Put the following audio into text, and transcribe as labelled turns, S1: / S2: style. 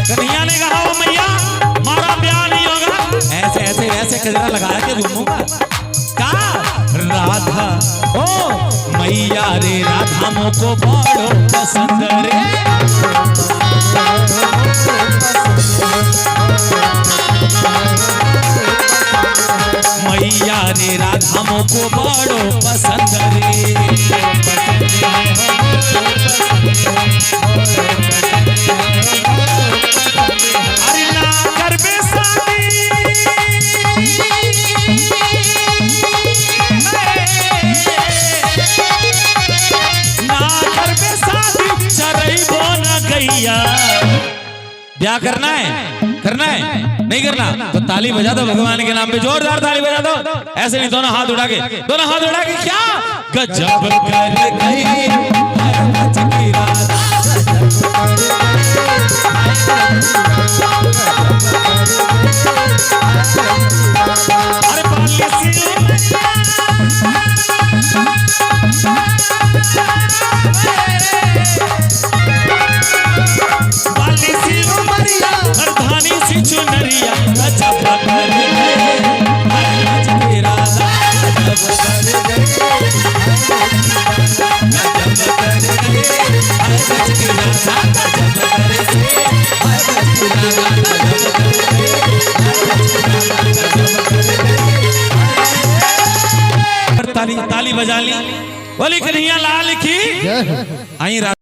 S1: कन्हैया ने कहा वो मैया हमारा ब्याह नहीं होगा, ऐसे ऐसे ऐसे कजरा लगा के घूमूंगा। का राधा ओ मैया रे राधा मोको बड़ो पसंद रे, मैया रे राधा मोको बड़ो पसंद रे। अरे ना कर बे शादी, ना कर बे शादी चरइबो ना गैया। ब्याह करना है, करना है नहीं करना तो ताली बजा दो भगवान के नाम पे, जोरदार ताली बजा दो। ऐसे नहीं, दोनों हाथ उठा के, दोनों हाथ उठा के। क्या गजब कर गई की राधा, अरे बाली सी उमरिया धानी सी चुनरिया, गजब कर गई महाराज की राधा, गजब कर गई, गजब कर गई महाराज की राधा, गजब कर गई महाराज की राधा, गजब कर गई महाराज की राधा। ताली ताली बजा ली, बोली कन्हैया लाल की। आई